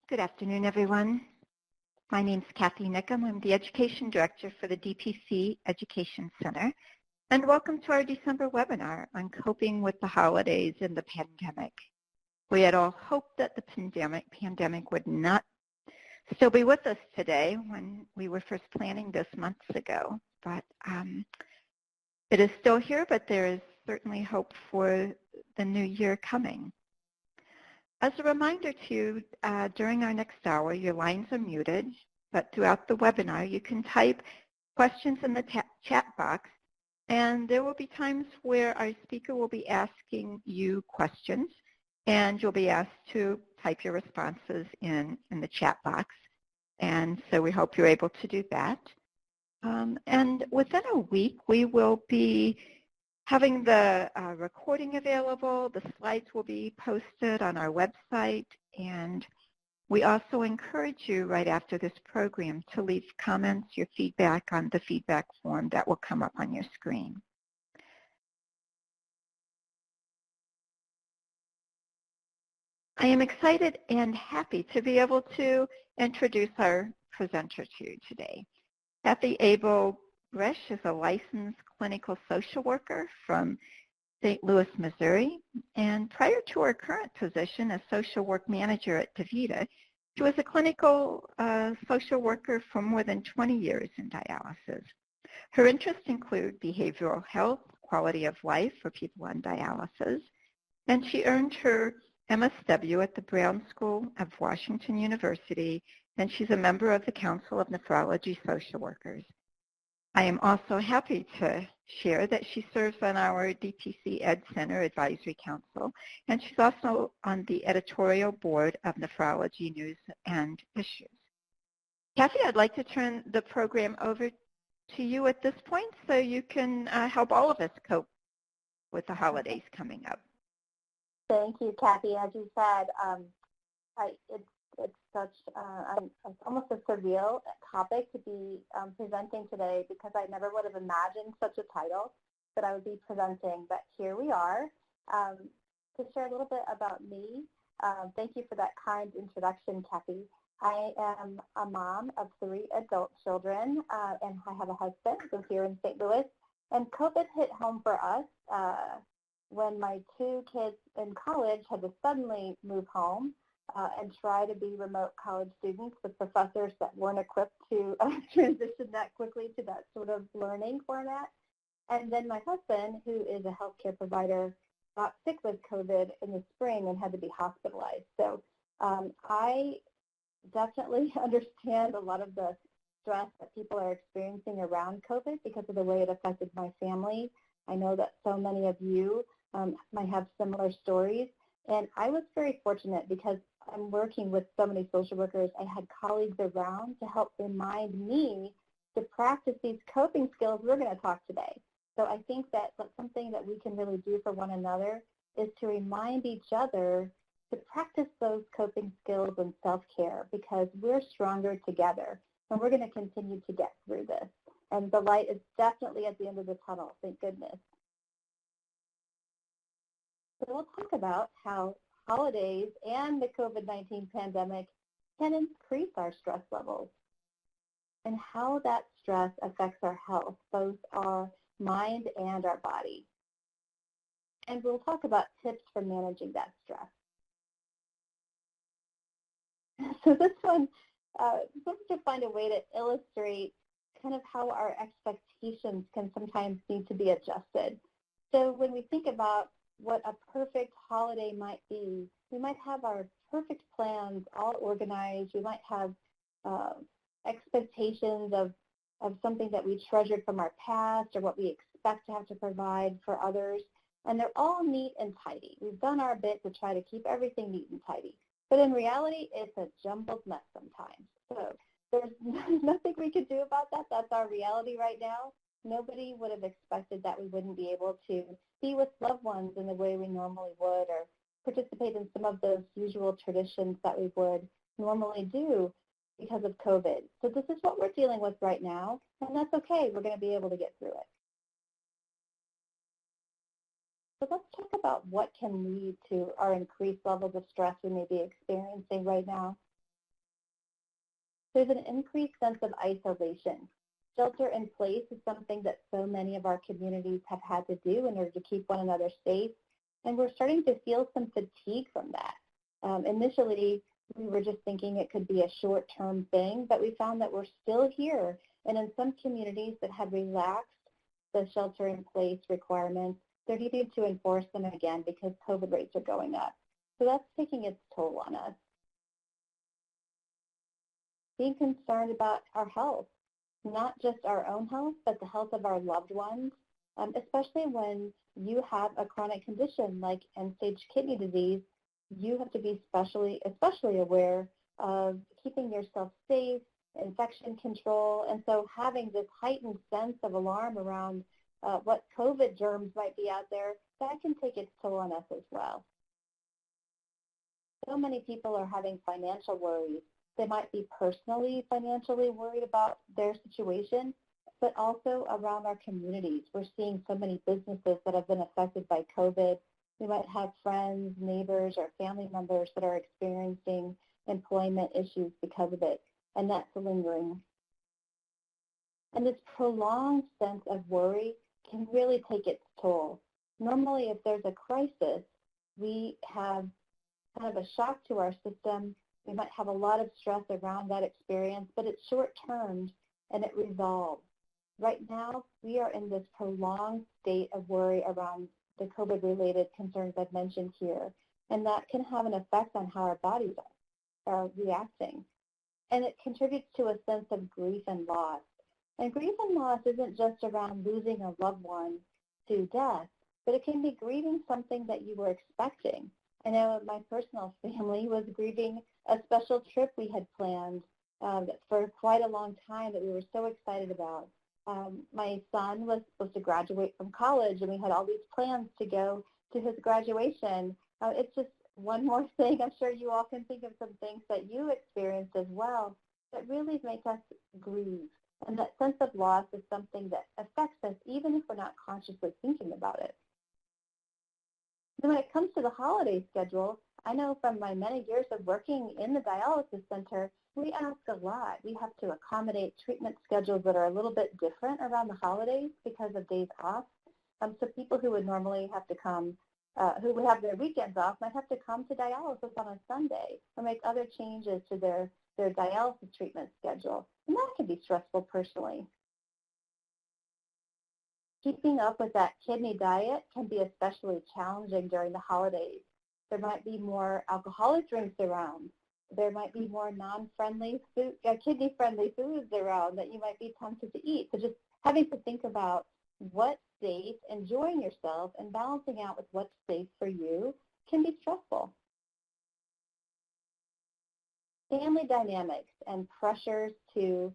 Good afternoon, everyone. My name is Kathy Nickham. I'm the Education Director for the DPC Education Center. And welcome to our December webinar on coping with the holidays and the pandemic. We had all hoped that the pandemic would not still be with us today when we were first planning this months ago. But it is still here, but there is certainly hope for the new year coming. As a reminder to you, during our next hour, your lines are muted, but throughout the webinar, you can type questions in the chat box, and there will be times where our speaker will be asking you questions, and you'll be asked to type your responses in the chat box. And so we hope you're able to do that. And within a week, we will be having the recording available. The slides will be posted on our website, and we also encourage you right after this program to leave comments, your feedback on the feedback form that will come up on your screen. I am excited and happy to be able to introduce our presenter to you today. Kathy Aebel-Groesch is a licensed clinical social worker from St. Louis, Missouri, and prior to her current position as social work manager at DaVita, she was a clinical social worker for more than 20 years in dialysis. Her interests include behavioral health, quality of life for people on dialysis, and she earned her MSW at the Brown School of Washington University, and she's a member of the Council of Nephrology Social Workers. I am also happy to share that she serves on our DPC Ed Center Advisory Council, and she's also on the editorial board of Nephrology News and Issues. Kathy, I'd like to turn the program over to you at this point so you can help all of us cope with the holidays coming up. Thank you, Kathy. As you said, it's such almost a surreal topic to be presenting today because I never would have imagined such a title that I would be presenting, but here we are. To share a little bit about me, thank you for that kind introduction, Kathy. I am a mom of 3 adult children, and I have a husband who's here in St. Louis, and COVID hit home for us when my 2 kids in college had to suddenly move home and try to be remote college students with professors that weren't equipped to transition that quickly to that sort of learning format. And then my husband, who is a healthcare provider, got sick with COVID in the spring and had to be hospitalized. So I definitely understand a lot of the stress that people are experiencing around COVID because of the way it affected my family. I know that so many of you might have similar stories. And I was very fortunate because I'm working with so many social workers. I had colleagues around to help remind me to practice these coping skills we're going to talk today. So I think that that's something that we can really do for one another is to remind each other to practice those coping skills and self-care because we're stronger together and we're going to continue to get through this. And the light is definitely at the end of the tunnel, thank goodness. So we'll talk about how holidays and the COVID-19 pandemic can increase our stress levels and how that stress affects our health, both our mind and our body. And we'll talk about tips for managing that stress. So this one, let's just find a way to illustrate kind of how our expectations can sometimes need to be adjusted. So when we think about what a perfect holiday might be, we might have our perfect plans all organized. We might have expectations of something that we treasured from our past or what we expect to have to provide for others. And they're all neat and tidy. We've done our bit to try to keep everything neat and tidy. But in reality, it's a jumbled mess sometimes. So there's nothing we could do about that. That's our reality right now. Nobody would have expected that we wouldn't be able to be with loved ones in the way we normally would or participate in some of those usual traditions that we would normally do because of COVID. So this is what we're dealing with right now, and that's okay. We're going to be able to get through it. So let's talk about what can lead to our increased levels of stress we may be experiencing right now. there's an increased sense of isolation. Shelter in place is something that so many of our communities have had to do in order to keep one another safe, and we're starting to feel some fatigue from that. Initially, we were just thinking it could be a short-term thing, but we found that we're still here, and in some communities that had relaxed the shelter-in-place requirements, they're needing to enforce them again because COVID rates are going up. So that's taking its toll on us. Being concerned about our health, not just our own health, but the health of our loved ones, especially when you have a chronic condition like end-stage kidney disease. You have to be especially aware of keeping yourself safe, infection control, and so having this heightened sense of alarm around what COVID germs might be out there, that can take its toll on us as well. So many people are having financial worries. They might be personally financially worried about their situation, but also around our communities. We're seeing so many businesses that have been affected by COVID. We might have friends, neighbors, or family members that are experiencing employment issues because of it, and that's lingering. And this prolonged sense of worry can really take its toll. Normally, if there's a crisis, we have kind of a shock to our system. We might have a lot of stress around that experience, but it's short-term and it resolves. Right now, we are in this prolonged state of worry around the COVID-related concerns I've mentioned here, and that can have an effect on how our bodies are reacting. And it contributes to a sense of grief and loss. And grief and loss isn't just around losing a loved one to death, but it can be grieving something that you were expecting. I know my personal family was grieving a special trip we had planned for quite a long time that we were so excited about. My son was supposed to graduate from college, and we had all these plans to go to his graduation. It's just one more thing. I'm sure you all can think of some things that you experienced as well that really make us grieve. And that sense of loss is something that affects us even if we're not consciously thinking about it. And when it comes to the holiday schedule, I know from my many years of working in the dialysis center, we ask a lot. We have to accommodate treatment schedules that are a little bit different around the holidays because of days off. So people who would normally have to come, who would have their weekends off, might have to come to dialysis on a Sunday or make other changes to their dialysis treatment schedule. And that can be stressful personally. Keeping up with that kidney diet can be especially challenging during the holidays. There might be more alcoholic drinks around. There might be more non-friendly food, kidney-friendly foods around that you might be tempted to eat. So just having to think about what's safe, enjoying yourself, and balancing out with what's safe for you can be stressful. Family dynamics and pressures to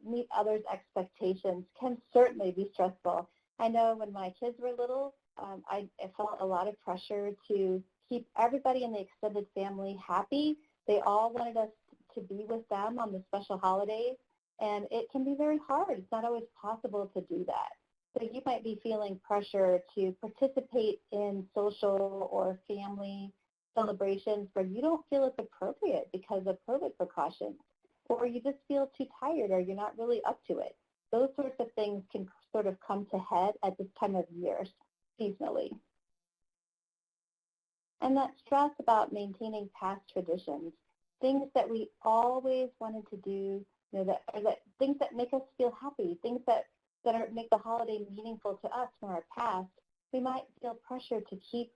meet others' expectations can certainly be stressful. I know when my kids were little, I felt a lot of pressure to keep everybody in the extended family happy. They all wanted us to be with them on the special holidays, and it can be very hard. It's not always possible to do that. So you might be feeling pressure to participate in social or family celebrations where you don't feel it's appropriate because of COVID precautions, or you just feel too tired or you're not really up to it. Those sorts of things can sort of come to head at this time of year seasonally. And that stress about maintaining past traditions, things that we always wanted to do, things that make us feel happy, things that make the holiday meaningful to us from our past, we might feel pressure to keep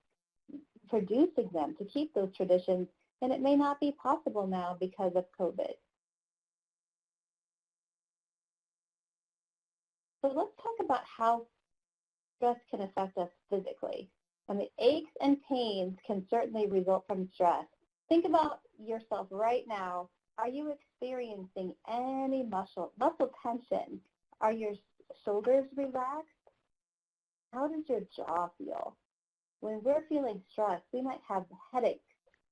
producing them, to keep those traditions, and it may not be possible now because of COVID. So let's talk about how stress can affect us physically. Aches and pains can certainly result from stress. Think about yourself right now. Are you experiencing any muscle tension? Are your shoulders relaxed? How does your jaw feel? When we're feeling stressed, we might have headaches,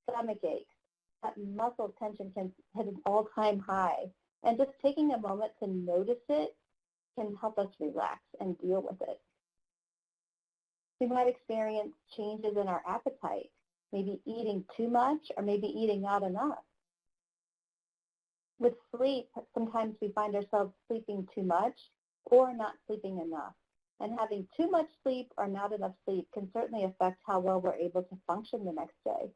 stomach aches. That muscle tension can hit an all-time high. And just taking a moment to notice it can help us relax and deal with it. We might experience changes in our appetite, maybe eating too much or maybe eating not enough. With sleep, sometimes we find ourselves sleeping too much or not sleeping enough. And having too much sleep or not enough sleep can certainly affect how well we're able to function the next day.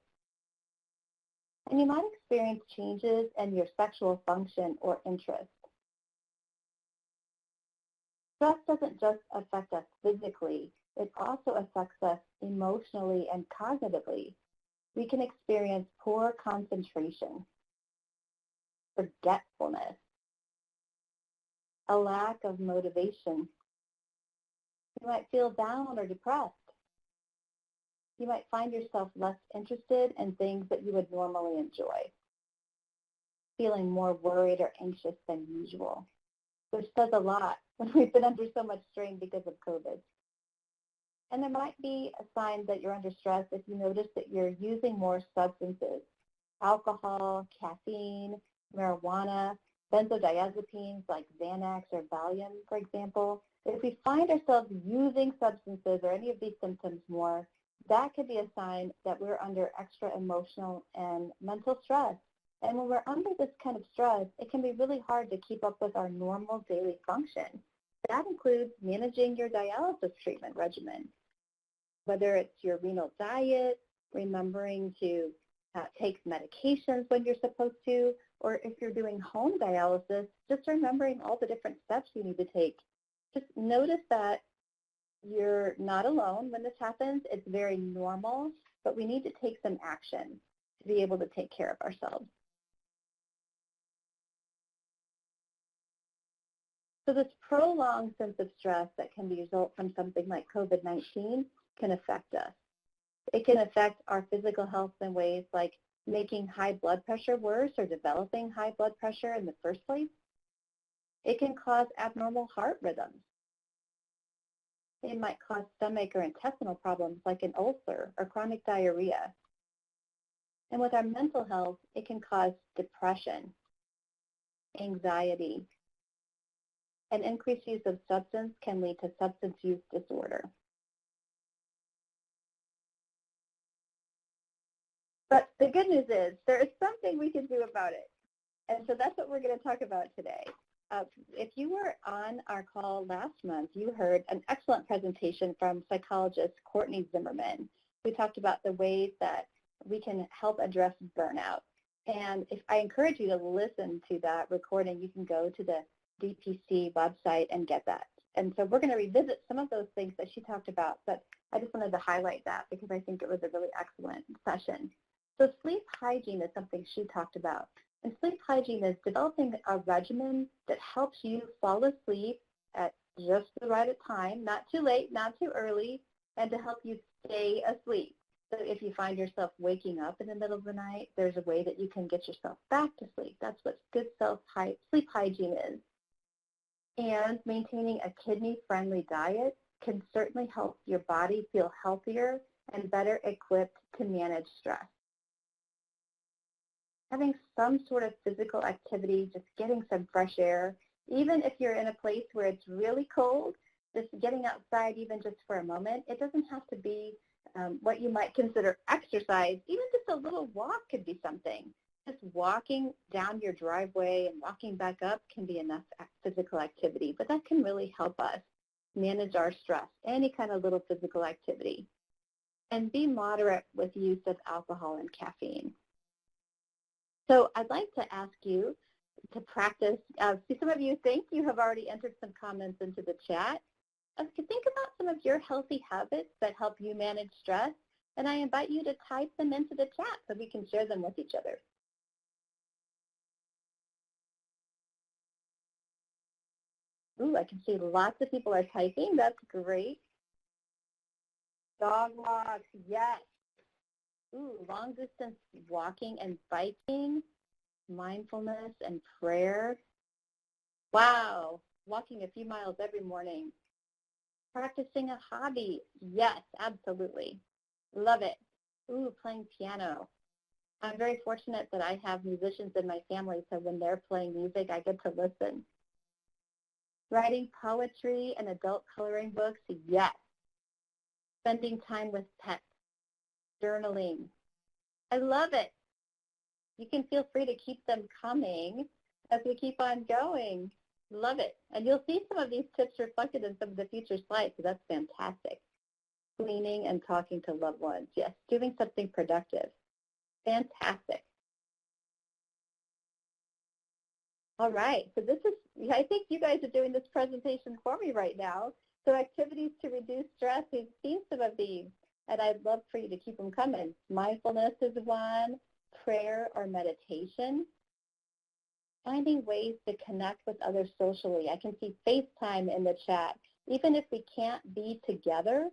And you might experience changes in your sexual function or interest. Stress doesn't just affect us physically, it also affects us emotionally and cognitively. We can experience poor concentration, forgetfulness, a lack of motivation. You might feel down or depressed. You might find yourself less interested in things that you would normally enjoy, feeling more worried or anxious than usual, which says a lot when we've been under so much strain because of COVID. And there might be a sign that you're under stress if you notice that you're using more substances, alcohol, caffeine, marijuana, benzodiazepines like Xanax or Valium, for example. If we find ourselves using substances or any of these symptoms more, that could be a sign that we're under extra emotional and mental stress. And when we're under this kind of stress, it can be really hard to keep up with our normal daily function. That includes managing your dialysis treatment regimen, whether it's your renal diet, remembering to take medications when you're supposed to, or if you're doing home dialysis, just remembering all the different steps you need to take. Just notice that you're not alone when this happens. It's very normal, but we need to take some action to be able to take care of ourselves. So this prolonged sense of stress that can result from something like COVID-19 can affect us. It can affect our physical health in ways like making high blood pressure worse or developing high blood pressure in the first place. It can cause abnormal heart rhythms. It might cause stomach or intestinal problems like an ulcer or chronic diarrhea. And with our mental health, it can cause depression, anxiety, and increased use of substance can lead to substance use disorder. But the good news is there is something we can do about it. And so that's what we're going to talk about today. If you were on our call last month, you heard an excellent presentation from psychologist Courtney Zimmerman. We talked about the ways that we can help address burnout. And if I encourage you to listen to that recording, you can go to the DPC website and get that. And so we're going to revisit some of those things that she talked about, but I just wanted to highlight that because I think it was a really excellent session. So sleep hygiene is something she talked about. And sleep hygiene is developing a regimen that helps you fall asleep at just the right time, not too late, not too early, and to help you stay asleep. So if you find yourself waking up in the middle of the night, there's a way that you can get yourself back to sleep. That's what good sleep hygiene is. And maintaining a kidney-friendly diet can certainly help your body feel healthier and better equipped to manage stress. Having some sort of physical activity, just getting some fresh air, even if you're in a place where it's really cold, just getting outside even just for a moment, it doesn't have to be what you might consider exercise. Even just a little walk could be something. Just walking down your driveway and walking back up can be enough physical activity, but that can really help us manage our stress, any kind of little physical activity. And be moderate with use of alcohol and caffeine. So I'd like to ask you to practice. Some of you think you have already entered some comments into the chat. Think about some of your healthy habits that help you manage stress, and I invite you to type them into the chat so we can share them with each other. Ooh, I can see lots of people are typing. That's great. Dog walks, yes. Ooh, long distance walking and biking, mindfulness and prayer. Wow, walking a few miles every morning. Practicing a hobby, yes, absolutely. Love it. Ooh, playing piano. I'm very fortunate that I have musicians in my family, so when they're playing music, I get to listen. Writing poetry and adult coloring books, yes. Spending time with pets, journaling. I love it. You can feel free to keep them coming. as we keep on going. Love it. And you'll see some of these tips reflected in some of the future slides, so that's fantastic. Cleaning and talking to loved ones. Yes, doing something productive. Fantastic. All right, so this is, I think you guys are doing this presentation for me right now. So activities to reduce stress, we've seen some of these, and I'd love for you to keep them coming. Mindfulness is one, prayer or meditation, finding ways to connect with others socially. I can see FaceTime in the chat. Even if we can't be together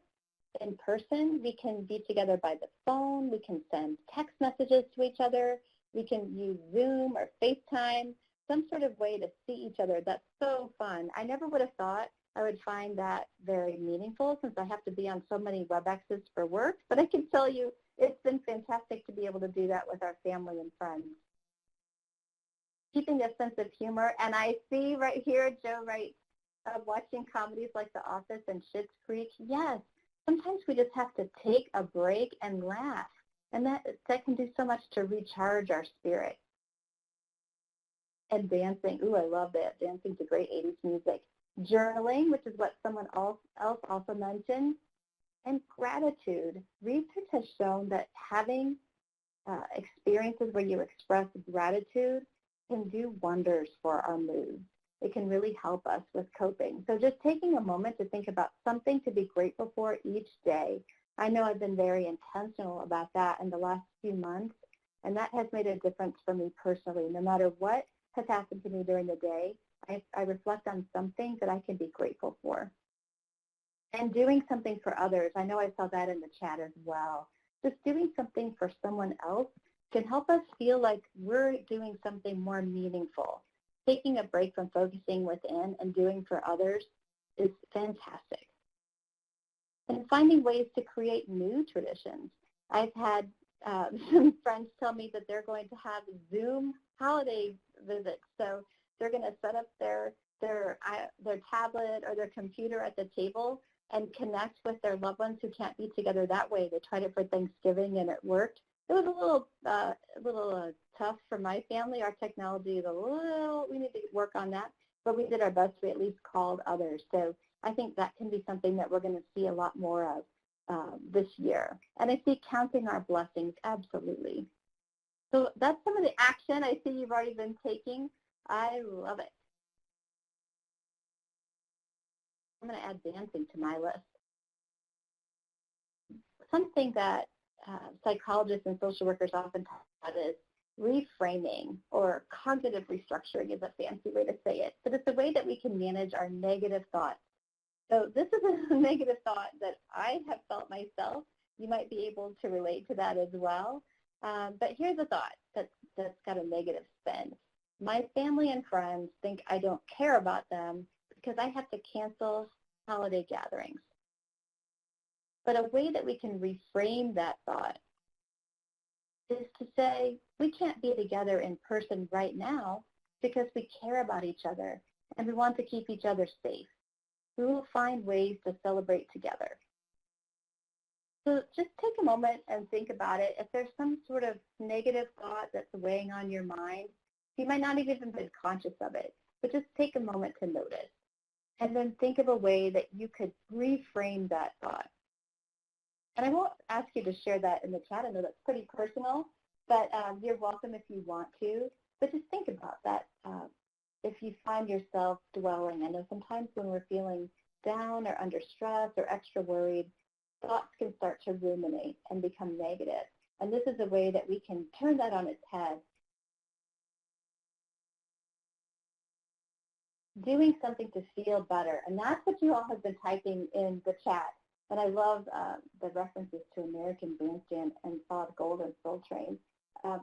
in person, we can be together by the phone, we can send text messages to each other, we can use Zoom or FaceTime, some sort of way to see each other. That's so fun. I never would have thought I would find that very meaningful since I have to be on so many WebExes for work, but I can tell you it's been fantastic to be able to do that with our family and friends. Keeping a sense of humor, and I see right here, Joe writes, watching comedies like The Office and Schitt's Creek. Yes, sometimes we just have to take a break and laugh, and that can do so much to recharge our spirit. And dancing, ooh, I love that. Dancing's a great 80s music. Journaling, which is what someone else also mentioned, and gratitude. Research has shown that having experiences where you express gratitude can do wonders for our mood. It can really help us with coping. So just taking a moment to think about something to be grateful for each day. I know I've been very intentional about that in the last few months, and that has made a difference for me personally. No matter what has happened to me during the day, I reflect on something that I can be grateful for. And doing something for others. I know I saw that in the chat as well. Just doing something for someone else can help us feel like we're doing something more meaningful. Taking a break from focusing within and doing for others is fantastic. And finding ways to create new traditions. I've had some friends tell me that they're going to have Zoom holiday visits. So they're going to set up their tablet or their computer at the table and connect with their loved ones who can't be together that way. They tried it for Thanksgiving and it worked. It was a little tough for my family. Our technology is we need to work on that, but we did our best. We at least called others. So I think that can be something that we're going to see a lot more of this year. And I see counting our blessings, absolutely. So that's some of the action I see you've already been taking. I love it. I'm going to add dancing to my list. Something that psychologists and social workers often talk about is reframing, or cognitive restructuring is a fancy way to say it, but it's a way that we can manage our negative thoughts. So this is a negative thought that I have felt myself. You might be able to relate to that as well. But here's a thought that's got a negative spin. My family and friends think I don't care about them because I have to cancel holiday gatherings. But a way that we can reframe that thought is to say, we can't be together in person right now because we care about each other and we want to keep each other safe. We will find ways to celebrate together. So just take a moment and think about it. If there's some sort of negative thought that's weighing on your mind, you might not have even been conscious of it, but just take a moment to notice. And then think of a way that you could reframe that thought. And I won't ask you to share that in the chat. I know that's pretty personal, but you're welcome if you want to. But just think about that. If you find yourself dwelling, I know sometimes when we're feeling down or under stress or extra worried, thoughts can start to ruminate and become negative. And this is a way that we can turn that on its head. Doing something to feel better. And that's what you all have been typing in the chat. And I love the references to American Bandstand and Bob Golden Soul Train.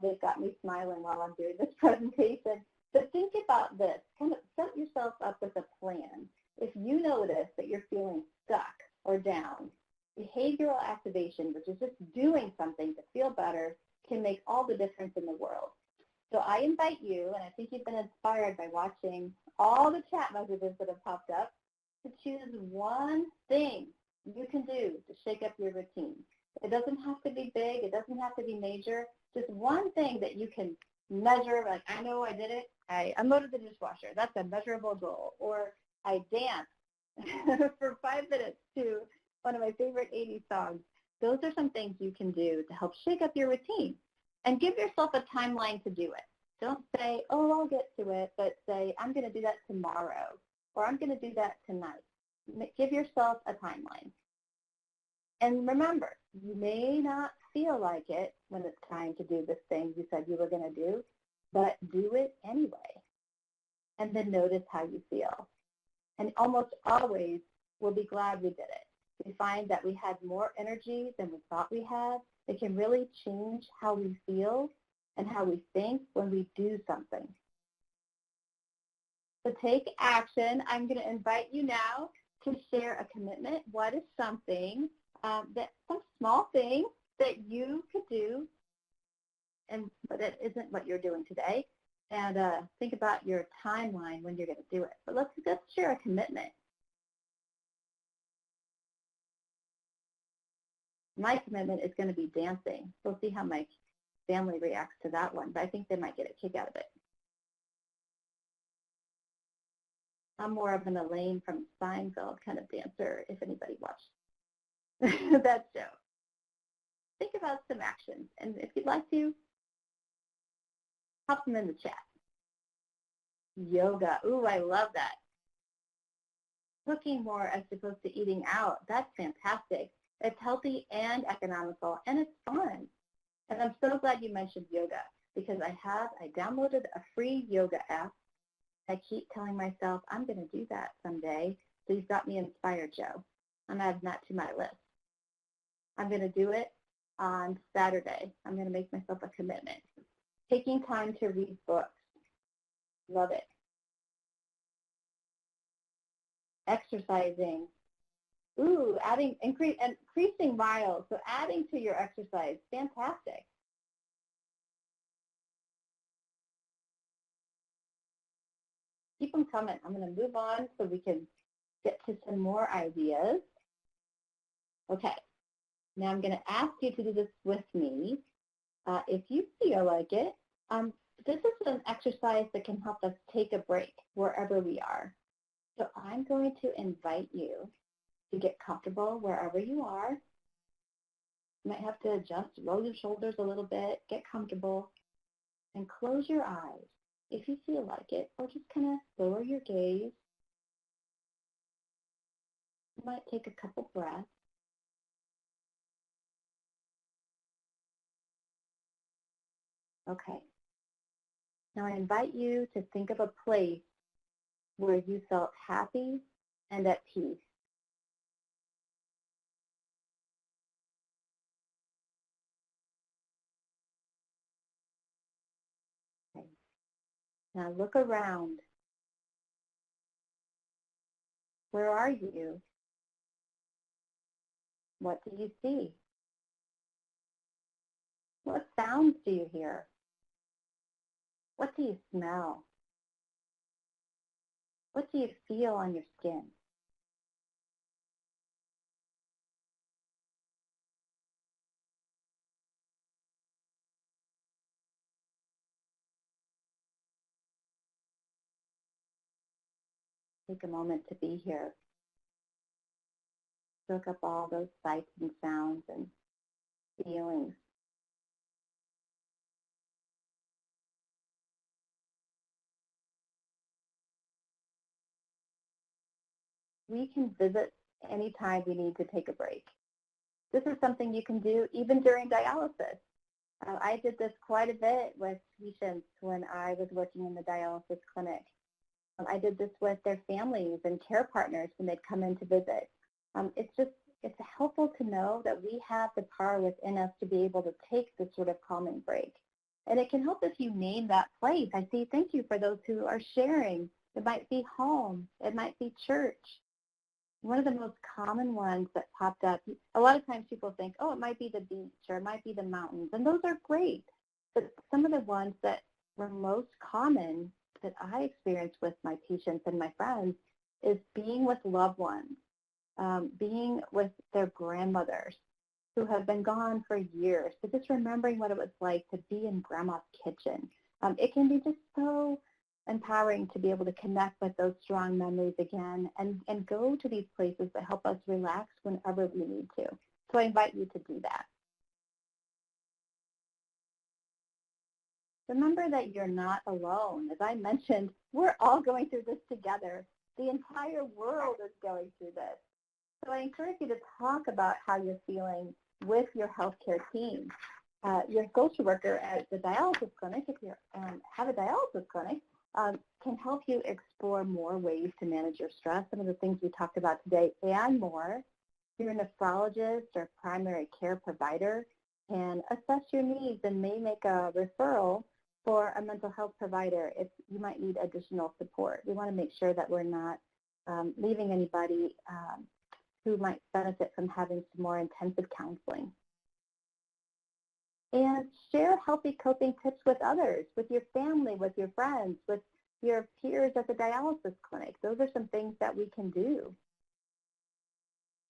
They've got me smiling while I'm doing this presentation. But think about this. Kind of set yourself up with a plan. If you notice that you're feeling stuck or down, behavioral activation, which is just doing something to feel better, can make all the difference in the world. So I invite you, and I think you've been inspired by watching all the chat messages that have popped up, to choose one thing you can do to shake up your routine. It doesn't have to be big. It doesn't have to be major. Just one thing that you can measure, like I know I did it. I unloaded the dishwasher. That's a measurable goal. Or I danced for 5 minutes to one of my favorite 80s songs. Those are some things you can do to help shake up your routine and give yourself a timeline to do it. Don't say, oh, I'll get to it, but say, I'm going to do that tomorrow, or I'm going to do that tonight. Give yourself a timeline. And remember, you may not feel like it when it's time to do this thing you said you were going to do, but do it anyway. And then notice how you feel. And almost always, we'll be glad we did it. We find that we had more energy than we thought we had. It can really change how we feel and how we think when we do something. So take action. I'm going to invite you now to share a commitment. What is something, some small thing that you could do, but it isn't what you're doing today. And think about your timeline when you're going to do it. But let's share a commitment. My commitment is going to be dancing. We'll see how my family reacts to that one, but I think they might get a kick out of it. I'm more of an Elaine from Seinfeld kind of dancer, if anybody watched that show. Think about some actions, and if you'd like to, pop them in the chat. Yoga. Ooh, I love that. Cooking more as opposed to eating out. That's fantastic. It's healthy and economical, and it's fun. And I'm so glad you mentioned yoga, because I downloaded a free yoga app. I keep telling myself, I'm going to do that someday. So you've got me inspired, Joe. I'm adding that to my list. I'm going to do it on Saturday. I'm going to make myself a commitment. Taking time to read books. Love it. Exercising. Ooh, increasing miles. So adding to your exercise. Fantastic. Keep them coming. I'm going to move on so we can get to some more ideas. Okay. Now I'm going to ask you to do this with me. If you feel like it, this is an exercise that can help us take a break wherever we are. So I'm going to invite you to get comfortable wherever you are. You might have to adjust, roll your shoulders a little bit, get comfortable, and close your eyes if you feel like it, or just kind of lower your gaze. You might take a couple breaths. Okay. Now I invite you to think of a place where you felt happy and at peace. Okay. Now look around. Where are you? What do you see? What sounds do you hear? What do you smell? What do you feel on your skin? Take a moment to be here. Soak up all those sights and sounds and feelings. We can visit anytime we need to take a break. This is something you can do even during dialysis. I did this quite a bit with patients when I was working in the dialysis clinic. I did this with their families and care partners when they'd come in to visit. It's helpful to know that we have the power within us to be able to take this sort of calming break. And it can help if you name that place. I see, thank you for those who are sharing. It might be home. It might be church. One of the most common ones that popped up, a lot of times people think, oh, it might be the beach or it might be the mountains. And those are great. But some of the ones that were most common that I experienced with my patients and my friends is being with loved ones, being with their grandmothers who have been gone for years, but just remembering what it was like to be in grandma's kitchen It can be just so empowering to be able to connect with those strong memories again and go to these places that help us relax whenever we need to. So I invite you to do that. Remember that you're not alone. As I mentioned, we're all going through this together. The entire world is going through this. So I encourage you to talk about how you're feeling with your healthcare team. Your social worker at the dialysis clinic, if you have a dialysis clinic, can help you explore more ways to manage your stress, some of the things we talked about today, and more. Your nephrologist or primary care provider can assess your needs and may make a referral for a mental health provider if you might need additional support. We want to make sure that we're not leaving anybody who might benefit from having some more intensive counseling. And share healthy coping tips with others, with your family, with your friends, with your peers at the dialysis clinic. Those are some things that we can do.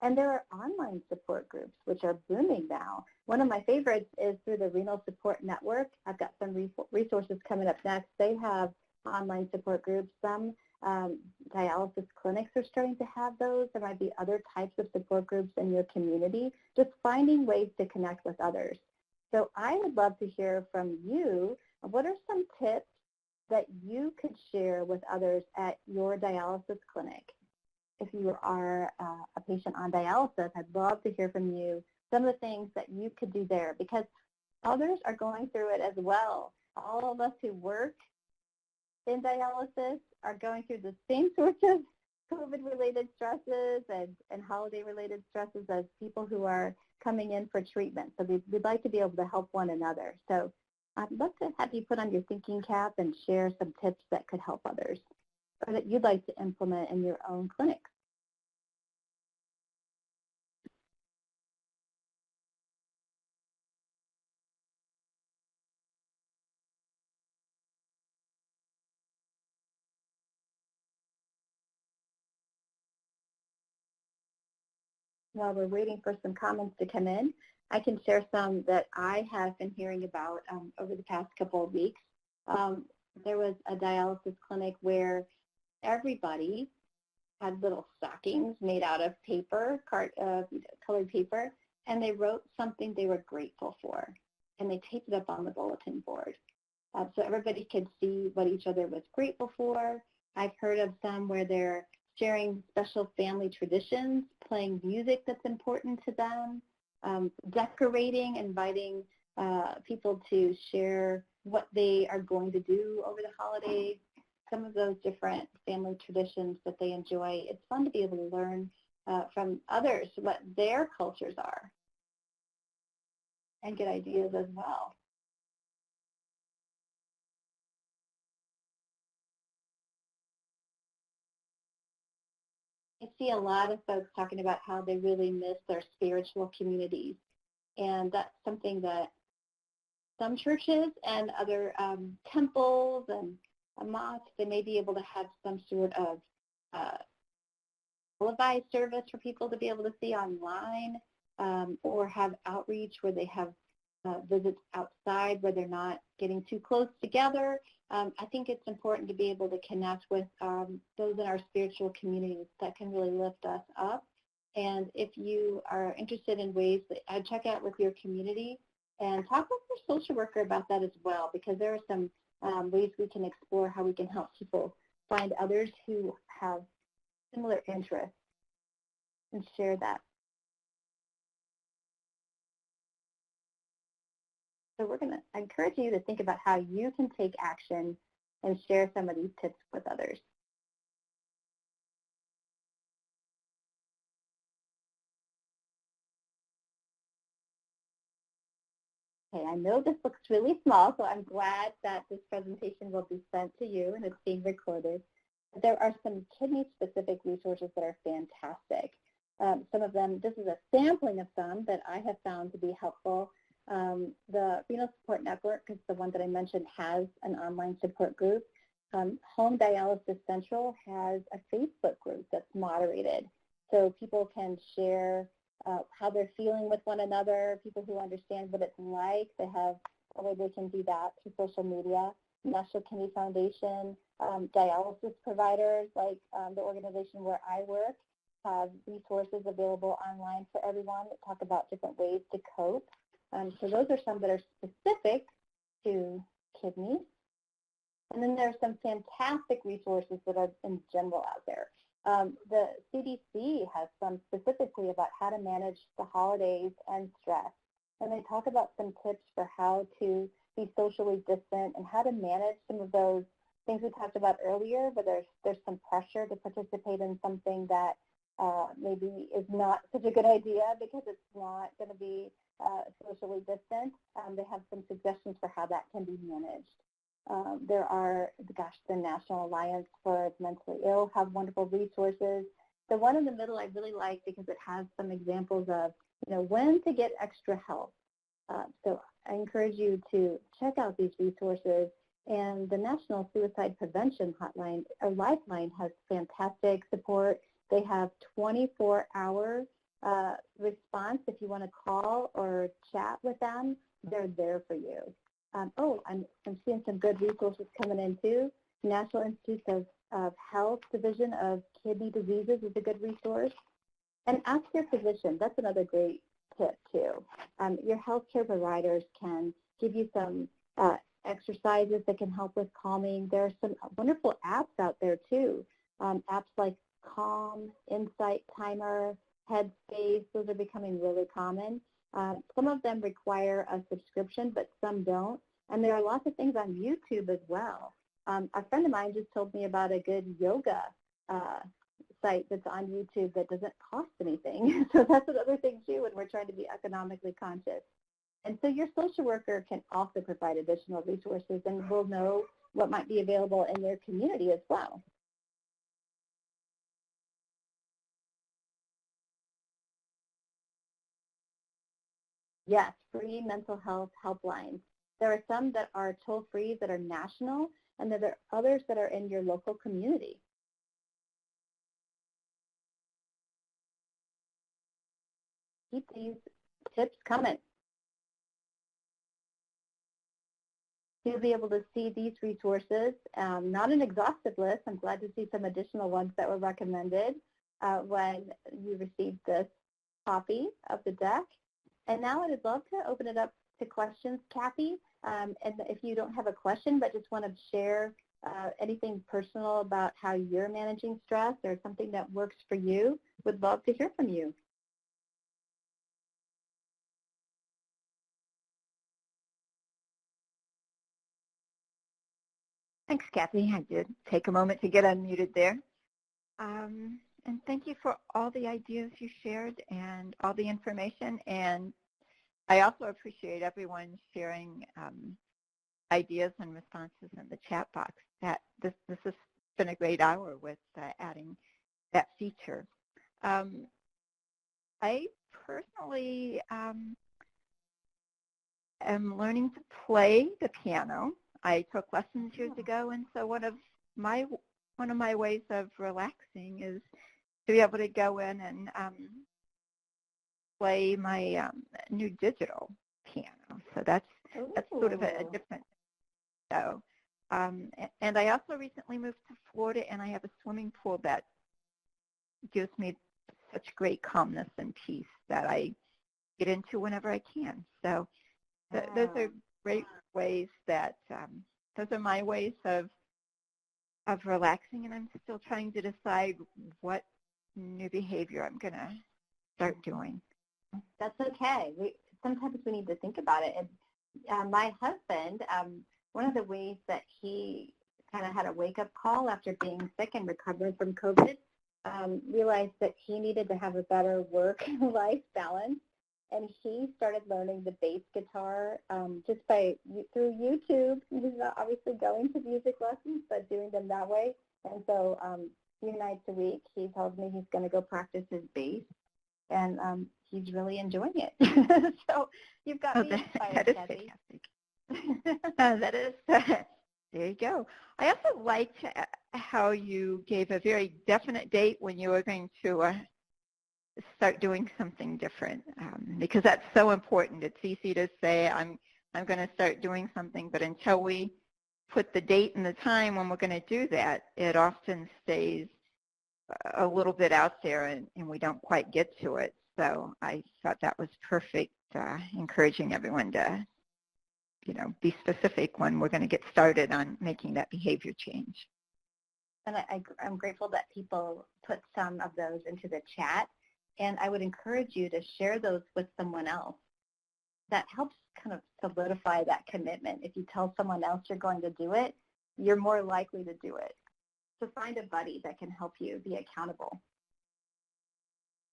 And there are online support groups, which are booming now. One of my favorites is through the Renal Support Network. I've got some resources coming up next. They have online support groups. Some dialysis clinics are starting to have those. There might be other types of support groups in your community. Just finding ways to connect with others. So I would love to hear from you. What are some tips that you could share with others at your dialysis clinic? If you are a patient on dialysis, I'd love to hear from you some of the things that you could do there, because others are going through it as well. All of us who work in dialysis are going through the same sorts of COVID-related stresses and holiday-related stresses as people who are coming in for treatment. So we'd like to be able to help one another. So I'd love to have you put on your thinking cap and share some tips that could help others or that you'd like to implement in your own clinics. While we're waiting for some comments to come in, I can share some that I have been hearing about over the past couple of weeks. There was a dialysis clinic where everybody had little stockings made out of paper, colored paper, and they wrote something they were grateful for, and they taped it up on the bulletin board. So everybody could see what each other was grateful for. I've heard of some where they're sharing special family traditions, playing music that's important to them, decorating, inviting people to share what they are going to do over the holidays, some of those different family traditions that they enjoy. It's fun to be able to learn from others what their cultures are and get ideas as well. I see a lot of folks talking about how they really miss their spiritual communities, and that's something that some churches and other temples and mosques, they may be able to have some sort of televised service for people to be able to see online, or have outreach where they have visits outside where they're not getting too close together. I think it's important to be able to connect with those in our spiritual communities that can really lift us up. And if you are interested in ways, I'd check out with your community and talk with your social worker about that as well, because there are some ways we can explore how we can help people find others who have similar interests and share that. So we're going to encourage you to think about how you can take action and share some of these tips with others. Okay, I know this looks really small, so I'm glad that this presentation will be sent to you and it's being recorded. There are some kidney-specific resources that are fantastic. Some of them, this is a sampling of some that I have found to be helpful. The Renal Support Network is the one that I mentioned, has an online support group. Home Dialysis Central has a Facebook group that's moderated, so people can share how they're feeling with one another, people who understand what it's like. They have a way they can do that through social media. National Kidney Foundation, dialysis providers like the organization where I work have resources available online for everyone that talk about different ways to cope. So those are some that are specific to kidneys. And then there are some fantastic resources that are in general out there. The CDC has some specifically about how to manage the holidays and stress. And they talk about some tips for how to be socially distant and how to manage some of those things we talked about earlier, but there's some pressure to participate in something that maybe is not such a good idea because it's not going to be socially distant. They have some suggestions for how that can be managed. There are, the National Alliance for Mentally Ill have wonderful resources. The one in the middle I really like because it has some examples of, when to get extra help. So I encourage you to check out these resources. And the National Suicide Prevention Hotline, or Lifeline, has fantastic support. They have 24-hour response. If you want to call or chat with them, they're there for you. I'm seeing some good resources coming in too. National Institute of Health Division of Kidney Diseases is a good resource. And ask your physician. That's another great tip too. Your healthcare providers can give you some exercises that can help with calming. There are some wonderful apps out there too. Apps like Calm, Insight Timer, Headspace, those are becoming really common. Some of them require a subscription, but some don't. And there are lots of things on YouTube as well. A friend of mine just told me about a good yoga site that's on YouTube that doesn't cost anything. So that's another thing too when we're trying to be economically conscious. And so your social worker can also provide additional resources and will know what might be available in their community as well. Yes, free mental health helplines. There are some that are toll-free that are national, and there are others that are in your local community. Keep these tips coming. You'll be able to see these resources, not an exhaustive list. I'm glad to see some additional ones that were recommended when you received this copy of the deck. And now I'd love to open it up to questions, Kathy. And if you don't have a question but just want to share anything personal about how you're managing stress or something that works for you, would love to hear from you. Thanks, Kathy. I did take a moment to get unmuted there. And thank you for all the ideas you shared and all the information. And I also appreciate everyone sharing ideas and responses in the chat box. This has been a great hour with adding that feature. I personally am learning to play the piano. I took lessons years ago, and so one of my ways of relaxing is to be able to go in and play my new digital piano. So that's sort of a different. So, and I also recently moved to Florida, and I have a swimming pool that gives me such great calmness and peace that I get into whenever I can. So those are great ways that, those are my ways of relaxing, and I'm still trying to decide what new behavior I'm going to start doing. That's okay. Sometimes we need to think about it. And my husband, one of the ways that he kind of had a wake-up call after being sick and recovering from COVID, realized that he needed to have a better work-life balance. And he started learning the bass guitar just through YouTube. He's not obviously going to music lessons, but doing them that way. And so a few nights a week, he tells me he's going to go practice his bass. And he's really enjoying it. So you've got me inspired, that is Kathy. fantastic. That is, there you go. I also liked how you gave a very definite date when you were going to start doing something different, because that's so important. It's easy to say I'm going to start doing something, but until we put the date and the time when we're going to do that, it often stays a little bit out there and we don't quite get to it. So I thought that was perfect, encouraging everyone to, be specific when we're going to get started on making that behavior change. And I'm grateful that people put some of those into the chat, and I would encourage you to share those with someone else. That helps kind of solidify that commitment. If you tell someone else you're going to do it, you're more likely to do it. So find a buddy that can help you be accountable.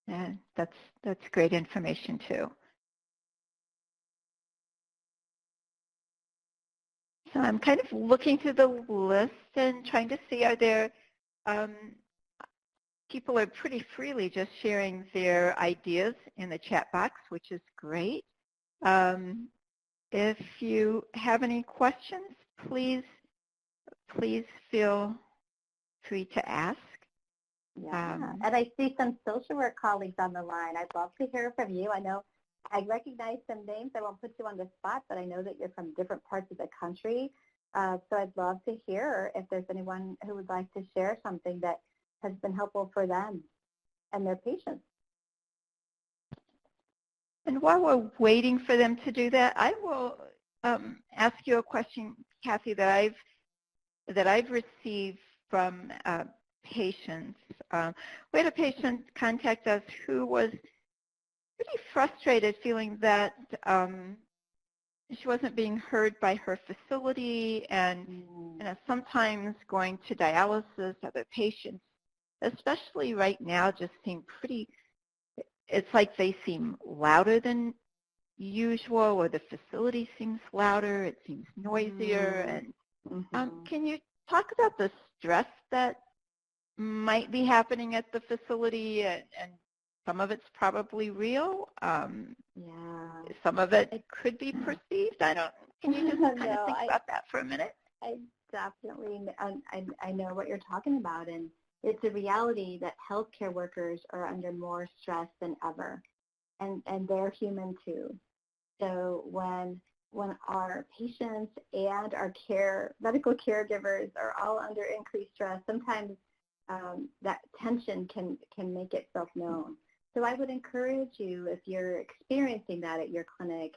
Yeah, that's great information too. So I'm kind of looking through the list and trying to see, are there, people are pretty freely just sharing their ideas in the chat box, which is great. If you have any questions, please feel free to ask. Yeah, and I see some social work colleagues on the line. I'd love to hear from you. I know I recognize some names. I won't put you on the spot, but I know that you're from different parts of the country. So I'd love to hear if there's anyone who would like to share something that has been helpful for them and their patients. And while we're waiting for them to do that, I will ask you a question, Kathy, that I've received from patients. We had a patient contact us who was pretty frustrated, feeling that she wasn't being heard by her facility, and sometimes going to dialysis, other patients, especially right now, just seem pretty, it's like they seem louder than usual, or the facility seems louder, it seems noisier. And can you talk about the stress that might be happening at the facility, and some of it's probably real. Some of it could be perceived. I don't. Can you just kind of think about that for a minute? I definitely, I know what you're talking about, and it's a reality that healthcare workers are under more stress than ever, and they're human too. So when our patients and our medical caregivers are all under increased stress, sometimes that tension can make itself known. So I would encourage you, if you're experiencing that at your clinic,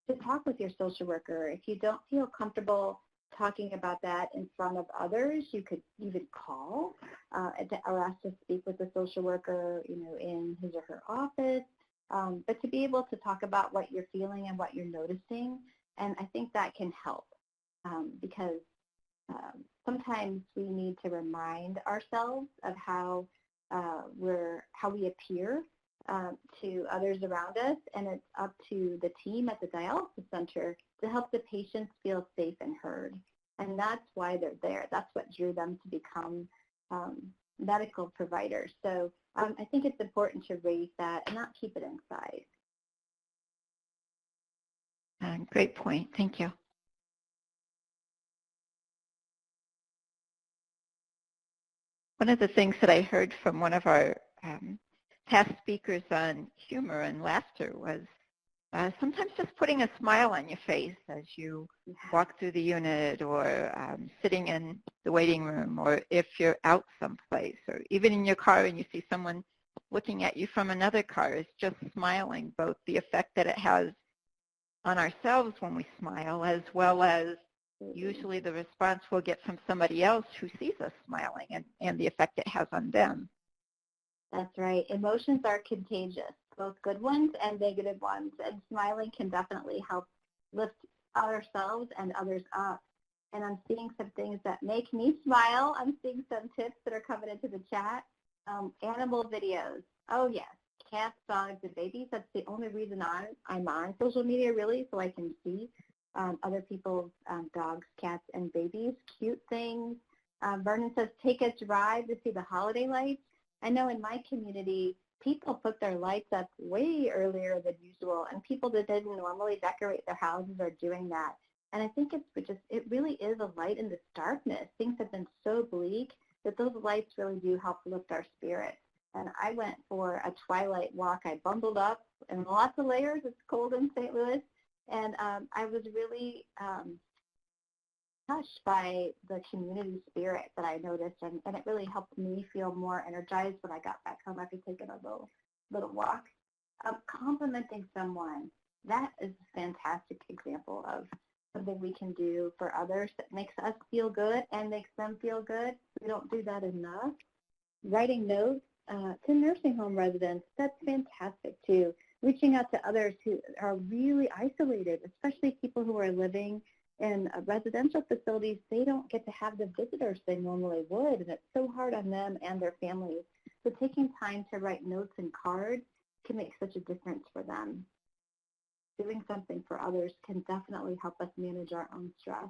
to talk with your social worker. If you don't feel comfortable talking about that in front of others, you could even call or ask to speak with the social worker, in his or her office. But to be able to talk about what you're feeling and what you're noticing, and I think that can help because sometimes we need to remind ourselves of how we appear to others around us, and it's up to the team at the dialysis center to help the patients feel safe and heard. And that's why they're there. That's what drew them to become medical providers. So I think it's important to raise that and not keep it inside. Great point. Thank you. One of the things that I heard from one of our past speakers on humor and laughter was sometimes just putting a smile on your face as you walk through the unit, or sitting in the waiting room, or if you're out someplace, or even in your car and you see someone looking at you from another car, is just smiling, both the effect that it has on ourselves when we smile, as well as usually the response we'll get from somebody else who sees us smiling, and the effect it has on them. That's right. Emotions are contagious, both good ones and negative ones, and smiling can definitely help lift ourselves and others up. And I'm seeing some things that make me smile. I'm seeing some tips that are coming into the chat. Animal videos. Oh, yes. Cats, dogs, and babies. That's the only reason I'm on social media, really, so I can see other people's dogs, cats, and babies. Cute things. Vernon says, take a drive to see the holiday lights. I know in my community, people put their lights up way earlier than usual, and people that didn't normally decorate their houses are doing that. And I think it really is a light in this darkness. Things have been so bleak that those lights really do help lift our spirits. And I went for a twilight walk. I bundled up in lots of layers. It's cold in St. Louis. And I was really kind touched by the community spirit that I noticed, and it really helped me feel more energized when I got back home after taking a little walk. Complimenting someone, that is a fantastic example of something we can do for others that makes us feel good and makes them feel good. We don't do that enough. Writing notes to nursing home residents, that's fantastic too. Reaching out to others who are really isolated, especially people who are living in residential facilities. They don't get to have the visitors they normally would, and it's so hard on them and their families. So taking time to write notes and cards can make such a difference for them. Doing something for others can definitely help us manage our own stress.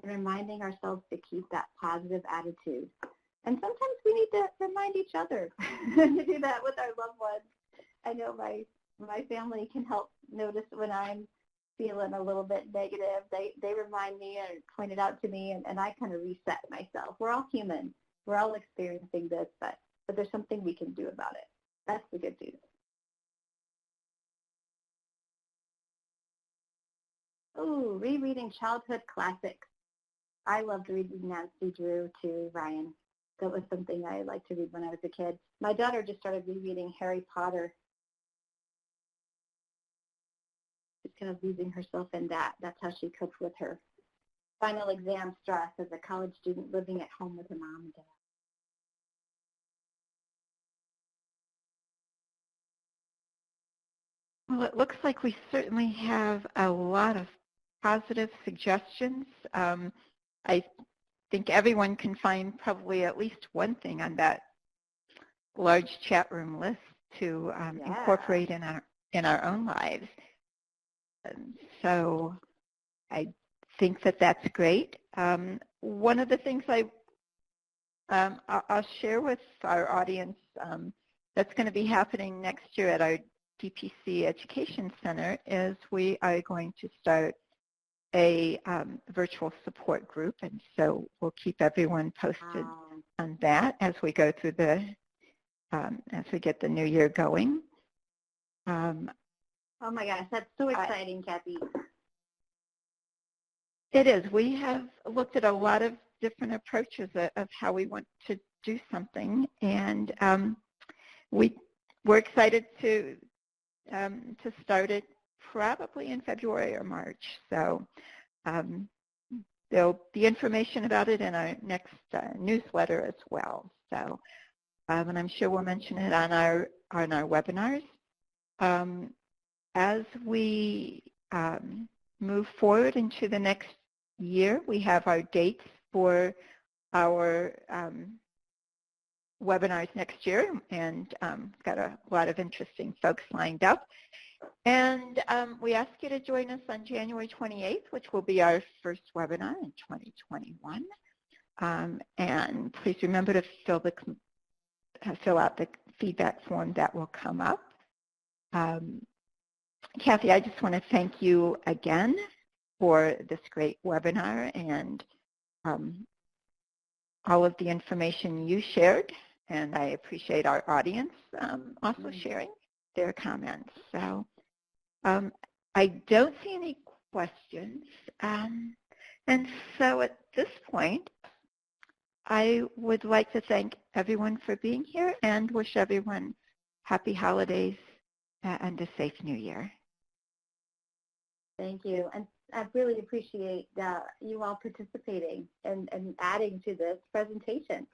And reminding ourselves to keep that positive attitude. And sometimes we need to remind each other to do that with our loved ones. I know my family can help notice when I'm feeling a little bit negative. They remind me and point it out to me, and I kind of reset myself. We're all human. We're all experiencing this, but there's something we can do about it. That's the good news. Oh, rereading childhood classics. I loved reading Nancy Drew too, Ryan. That was something I liked to read when I was a kid. My daughter just started rereading Harry Potter. She's kind of losing herself in that. That's how she copes with her final exam stress as a college student living at home with her mom and dad. Well, it looks like we certainly have a lot of positive suggestions. I think everyone can find probably at least one thing on that large chat room list to incorporate in our own lives. And so I think that that's great. One of the things I'll share with our audience that's going to be happening next year at our DPC Education Center is we are going to start a virtual support group, and so we'll keep everyone posted on that as we go through as we get the new year going. Oh my gosh, that's so exciting, Kathy. It is. We have looked at a lot of different approaches of how we want to do something, and we're excited to start it probably in February or March. So there'll be information about it in our next newsletter as well. So, and I'm sure we'll mention it on our webinars. As we move forward into the next year, we have our dates for our webinars next year, and got a lot of interesting folks lined up. And we ask you to join us on January 28th, which will be our first webinar in 2021. And please remember to fill out the feedback form that will come up. Kathy, I just want to thank you again for this great webinar and all of the information you shared, and I appreciate our audience also sharing their comments. So I don't see any questions, and so at this point, I would like to thank everyone for being here and wish everyone happy holidays and a safe new year. Thank you. And I really appreciate you all participating and adding to this presentation.